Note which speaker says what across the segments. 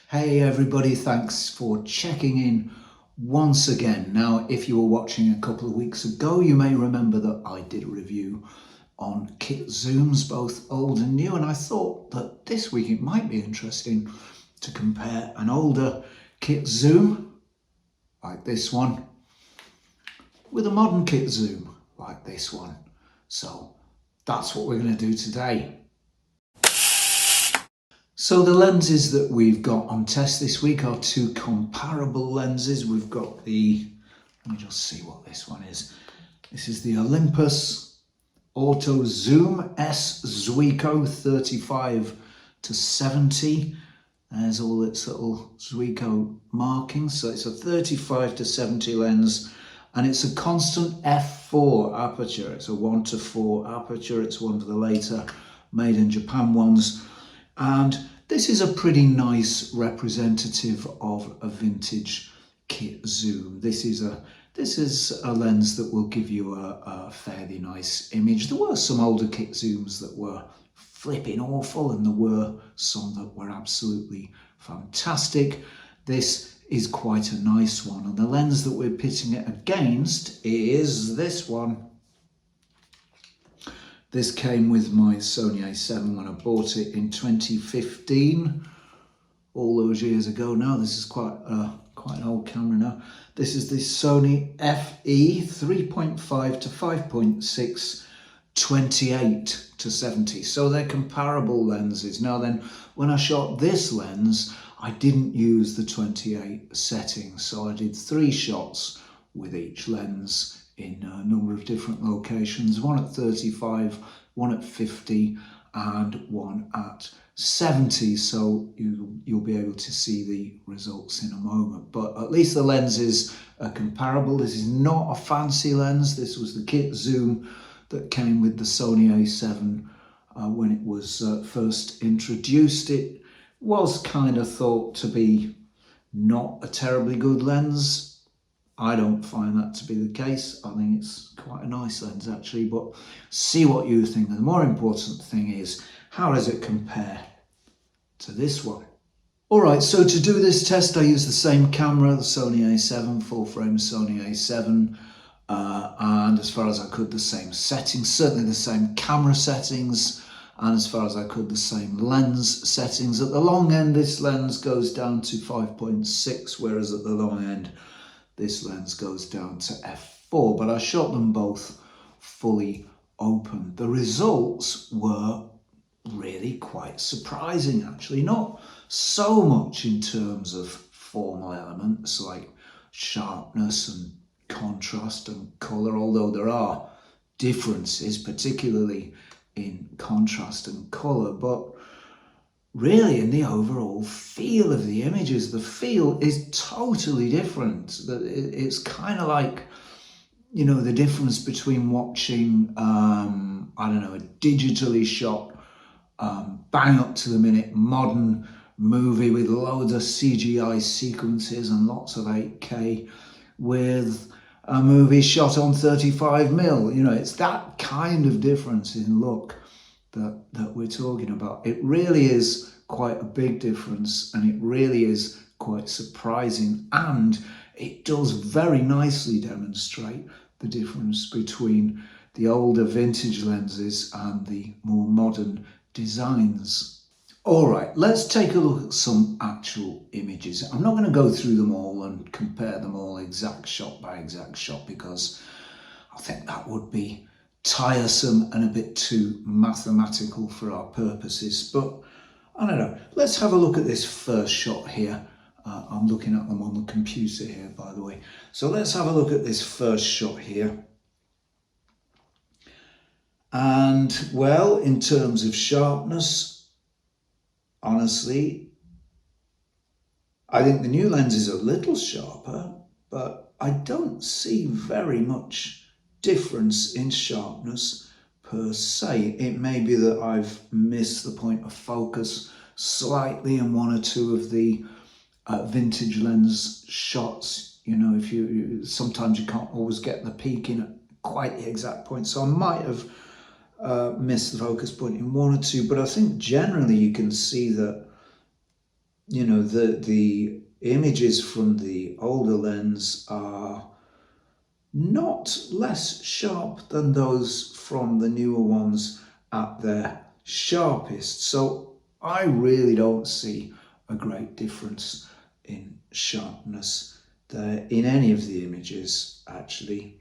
Speaker 1: Hey everybody, thanks for checking in once again. Now, if you were watching a couple of weeks ago, you may remember that I did a review on kit zooms, both old and new, and I thought that this week it might be interesting to compare an older kit zoom, like this one, with a modern kit zoom, like this one. So that's what we're going to do today. So the lenses that we've got on test this week are two comparable lenses. We've got the, let me just see what this one is. This is the Olympus Auto Zoom S Zuiko 35 to 70. There's all its little Zuiko markings. So it's a 35 to 70 lens, and it's a constant f4 aperture. It's a 1:4 aperture. It's one of the later made in Japan ones. And this is a pretty nice representative of a vintage kit zoom. This is a lens that will give you a fairly nice image. There were some older kit zooms that were flipping awful, and there were some that were absolutely fantastic. This is quite a nice one, and the lens that we're pitting it against is this one. This came with my Sony A7 when I bought it in 2015, all those years ago now. This is quite an old camera now. This is the Sony FE 3.5 to 5.6, 28 to 70. So they're comparable lenses. Now then, when I shot this lens, I didn't use the 28 setting. So I did 3 shots with each lens in a number of different locations, one at 35, one at 50, and one at 70. So you'll be able to see the results in a moment. But at least the lenses are comparable. This is not a fancy lens. This was the kit zoom that came with the Sony A7 when it was first introduced. It was kind of thought to be not a terribly good lens. I don't find that to be the case. I think it's quite a nice lens actually, but see what you think. And the more important thing is, how does it compare to this one? All right, so to do this test, I used the same camera, the Sony A7, full frame Sony A7, and as far as I could, the same settings, certainly the same camera settings, and as far as I could, the same lens settings. At the long end, this lens goes down to 5.6, whereas at the long end, this lens goes down to f4, but I shot them both fully open. The results were really quite surprising, actually. Not so much in terms of formal elements like sharpness and contrast and colour, although there are differences, particularly in contrast and colour, but really in the overall feel of the images. The feel is totally different. It's kind of like, you know, the difference between watching, I don't know, a digitally shot, bang up to the minute modern movie with loads of CGI sequences and lots of 8K with a movie shot on 35mm. You know, it's that kind of difference in look that we're talking about. It really is quite a big difference, and it really is quite surprising, and it does very nicely demonstrate the difference between the older vintage lenses and the more modern designs. All right, let's take a look at some actual images. I'm not going to go through them all and compare them all exact shot by exact shot, because I think that would be tiresome and a bit too mathematical for our purposes. But I don't know, let's have a look at this first shot here. I'm looking at them on the computer here, by the way. So let's have a look at this first shot here. And well, in terms of sharpness, honestly, I think the new lens is a little sharper, but I don't see very much difference in sharpness per se. It may be that I've missed the point of focus slightly in one or two of the vintage lens shots. You know, sometimes you can't always get the peak in at quite the exact point, so I might have missed the focus point in one or two, but I think generally you can see that you know, the images from the older lens are not less sharp than those from the newer ones at their sharpest. So I really don't see a great difference in sharpness there in any of the images, actually.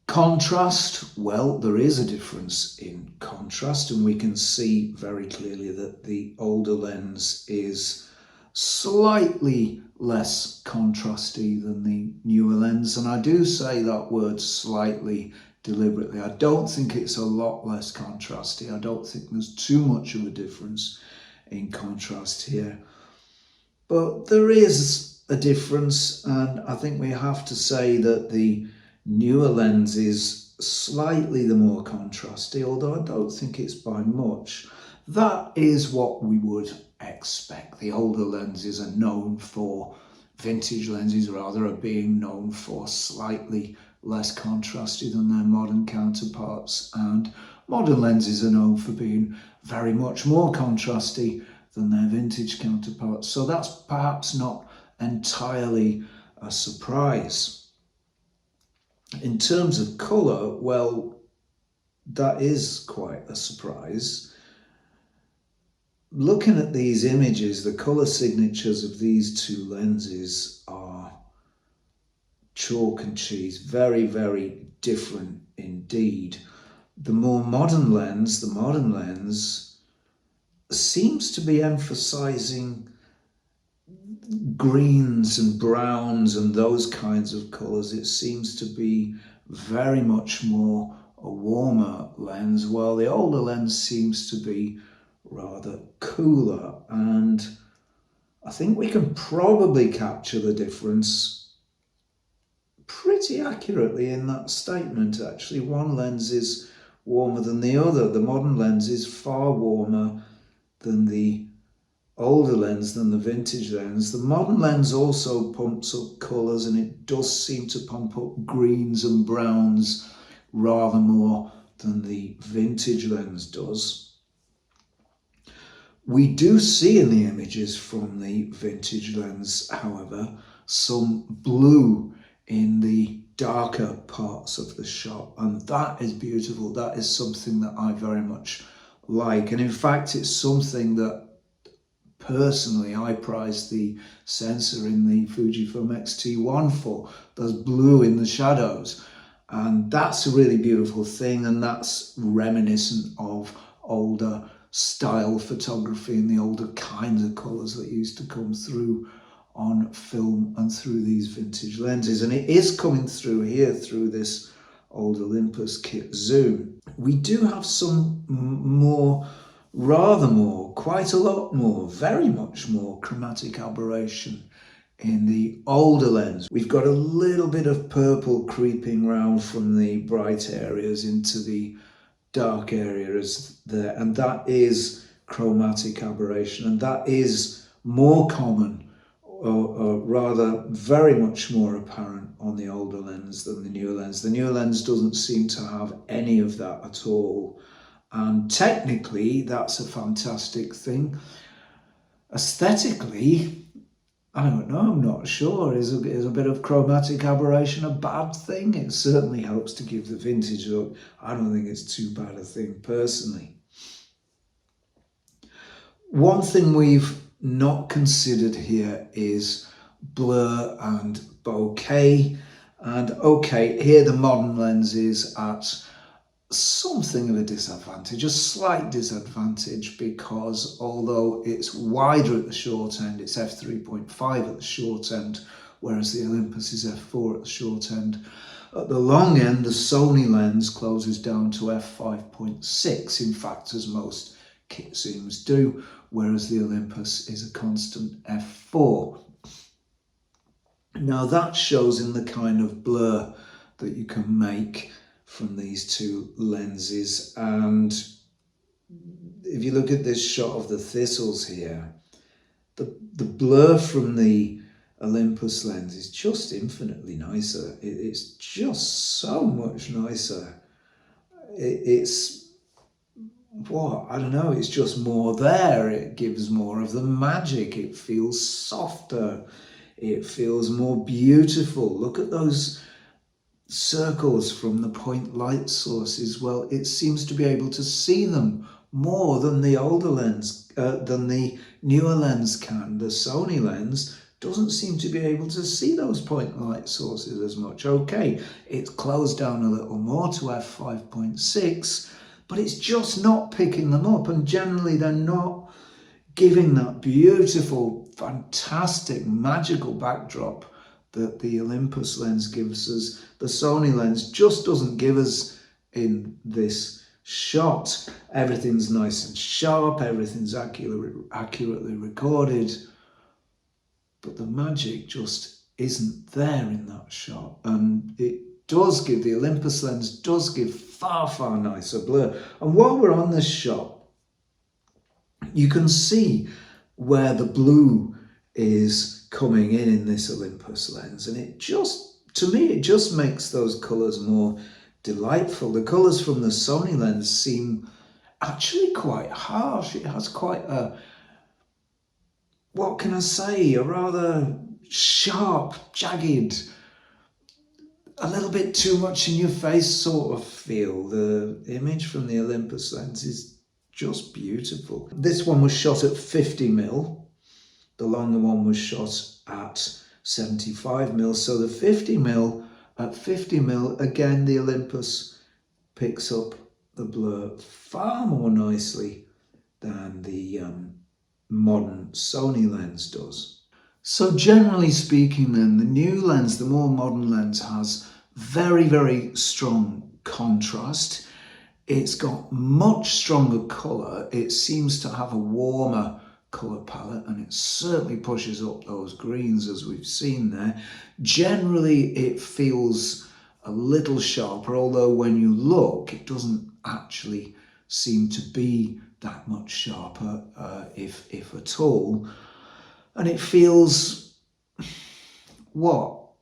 Speaker 1: Contrast, well, there is a difference in contrast, and we can see very clearly that the older lens is slightly less contrasty than the newer lens. And I do say that word slightly deliberately. I don't think it's a lot less contrasty. I don't think there's too much of a difference in contrast here. But there is a difference, and I think we have to say that the newer lens is slightly the more contrasty, although I don't think it's by much. That is what we would expect. The older lenses are known for, vintage lenses rather, are being known for slightly less contrasty than their modern counterparts, and modern lenses are known for being very much more contrasty than their vintage counterparts. So that's perhaps not entirely a surprise. In terms of colour, well, that is quite a surprise. Looking at these images, the colour signatures of these two lenses are chalk and cheese, very, very different indeed. The modern lens seems to be emphasising greens and browns and those kinds of colours. It seems to be very much more a warmer lens, while the older lens seems to be rather cooler. And I think we can probably capture the difference pretty accurately in that statement, actually. One lens is warmer than the other. The modern lens is far warmer than the older lens, than the vintage lens. The modern lens also pumps up colours, and it does seem to pump up greens and browns rather more than the vintage lens does. We do see in the images from the vintage lens, however, some blue in the darker parts of the shot, and that is beautiful. That is something that I very much like, and in fact it's something that personally I prize the sensor in the Fujifilm X-T1 for. There's blue in the shadows, and that's a really beautiful thing, and that's reminiscent of older style photography and the older kinds of colours that used to come through on film and through these vintage lenses, and it is coming through here through this old Olympus kit zoom. We do have some more, quite a lot more, very much more chromatic aberration in the older lens. We've got a little bit of purple creeping round from the bright areas into the dark areas there, and that is chromatic aberration, and that is more common, or rather very much more apparent on the older lens than the newer lens. The newer lens doesn't seem to have any of that at all, and technically that's a fantastic thing. Aesthetically, I don't know, I'm not sure. Is a bit of chromatic aberration a bad thing? It certainly helps to give the vintage look. I don't think it's too bad a thing personally. One thing we've not considered here is blur and bokeh. And okay, here the modern lens is at something of a disadvantage, a slight disadvantage, because although it's wider at the short end, it's f3.5 at the short end, whereas the Olympus is f4 at the short end. At the long end, the Sony lens closes down to f5.6, in fact, as most kit zooms do, whereas the Olympus is a constant f4. Now that shows in the kind of blur that you can make from these two lenses, and if you look at this shot of the thistles here, the blur from the Olympus lens is just infinitely nicer. It's just so much nicer. It's I don't know, it's just more there. It gives more of the magic. It feels softer. It feels more beautiful. Look at those circles from the point light sources. Well, it seems to be able to see them more than the older lens, than the newer lens can. The Sony lens doesn't seem to be able to see those point light sources as much. Okay, it's closed down a little more to f5.6, but it's just not picking them up, and generally they're not giving that beautiful, fantastic, magical backdrop that the Olympus lens gives us. The Sony lens just doesn't give us in this shot. Everything's nice and sharp, everything's accurately recorded, but the magic just isn't there in that shot. And it does give, the Olympus lens does give far, far nicer blur. And while we're on this shot, you can see where the blue is coming in this Olympus lens, and it just, to me, it just makes those colours more delightful. The colours from the Sony lens seem actually quite harsh. It has quite a, what can I say, a rather sharp, jagged, a little bit too much in your face sort of feel. The image from the Olympus lens is just beautiful. This one was shot at 50mm. The longer one was shot at 75mm. So the 50mm, at 50mm, again, the Olympus picks up the blur far more nicely than the modern Sony lens does. So generally speaking then, the new lens, the more modern lens, has very, very strong contrast. It's got much stronger colour. It seems to have a warmer colour palette, and it certainly pushes up those greens as we've seen there. Generally, it feels a little sharper, although when you look, it doesn't actually seem to be that much sharper, if at all. And it feels, more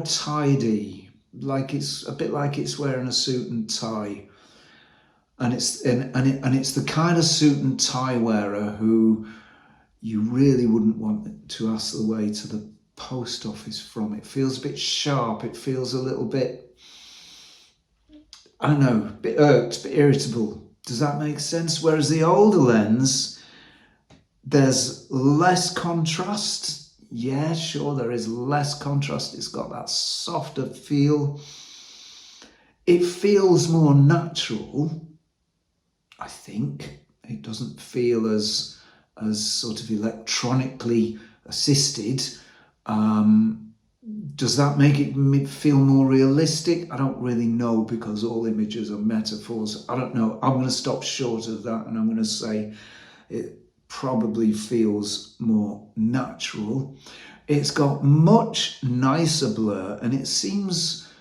Speaker 1: tidy, like it's a bit like it's wearing a suit and tie. And it's the kind of suit and tie wearer who you really wouldn't want to ask the way to the post office from. It feels a bit sharp. It feels a little bit, I don't know, a bit irked, a bit irritable. Does that make sense? Whereas the older lens, there's less contrast. Yeah, sure, there is less contrast. It's got that softer feel. It feels more natural, I think. It doesn't feel as sort of electronically assisted. Does that make it feel more realistic? I don't really know, because all images are metaphors. I don't know. I'm going to stop short of that, and I'm going to say it probably feels more natural. It's got much nicer blur, and it seems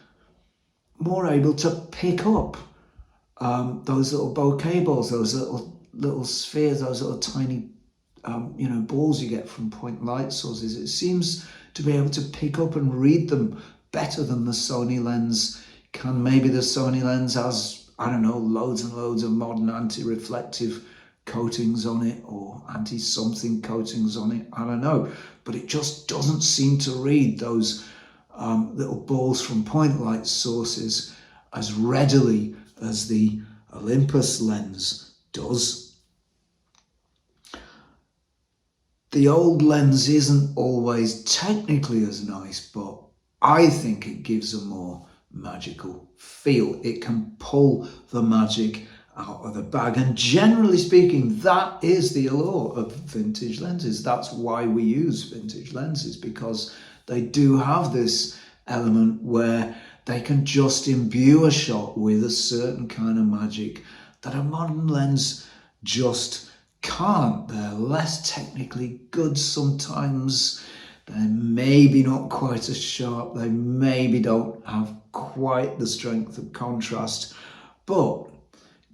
Speaker 1: more able to pick up those little bokeh balls, those little spheres, those little tiny balls you get from point light sources. It seems to be able to pick up and read them better than the Sony lens can. Maybe the Sony lens has, I don't know, loads and loads of modern anti-reflective coatings on it, or anti-something coatings on it, I don't know. But it just doesn't seem to read those little balls from point light sources as readily as the Olympus lens does. The old lens isn't always technically as nice, but I think it gives a more magical feel. It can pull the magic out of the bag, and generally speaking, that is the allure of vintage lenses. That's why we use vintage lenses, because they do have this element where they can just imbue a shot with a certain kind of magic that a modern lens just can't. They're less technically good sometimes. They're maybe not quite as sharp. They maybe don't have quite the strength of contrast, but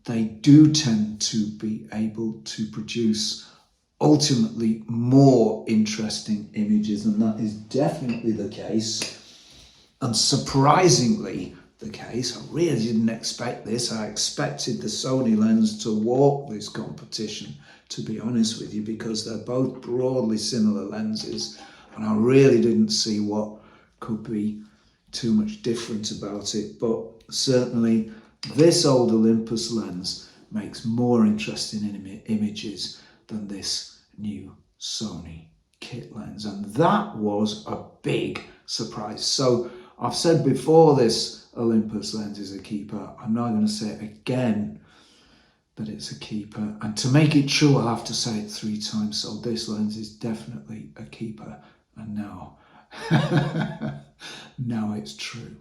Speaker 1: they do tend to be able to produce ultimately more interesting images, and that is definitely the case. And surprisingly, the case. I really didn't expect this. I expected the Sony lens to walk this competition, to be honest with you, because they're both broadly similar lenses, and I really didn't see what could be too much different about it. But certainly this old Olympus lens makes more interesting images than this new Sony kit lens, and that was a big surprise. So I've said before, this Olympus lens is a keeper. I'm now going to say it again, that it's a keeper, and to make it true I'll have to say it 3 times. So this lens is definitely a keeper, and now now it's true.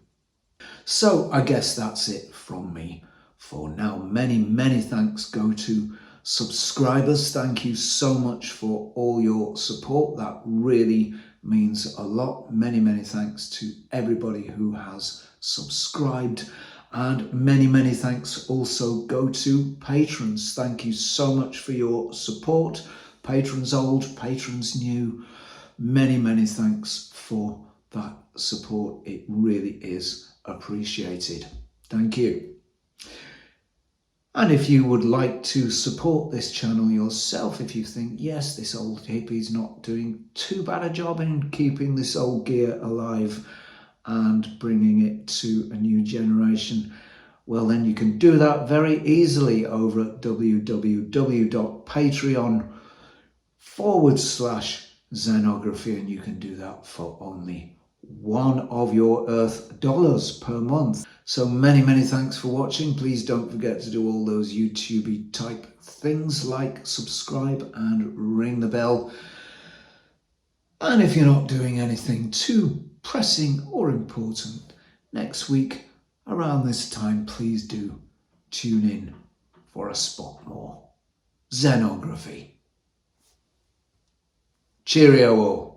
Speaker 1: So I guess that's it from me for now. Many thanks go to subscribers. Thank you so much for all your support. That really means a lot. Many thanks to everybody who has subscribed, and many thanks also go to patrons. Thank you so much for your support. Patrons old, patrons new, many thanks for that support. It really is appreciated. Thank you. And if you would like to support this channel yourself, if you think, yes, this old hippie's not doing too bad a job in keeping this old gear alive and bringing it to a new generation, well, then you can do that very easily over at www.patreon.com/Zenography, and you can do that for only $1 of your Earth dollars per month. So many thanks for watching. Please don't forget to do all those YouTubey type things like subscribe and ring the bell. And if you're not doing anything too pressing or important, next week around this time, please do tune in for a spot more Zenography. Cheerio all.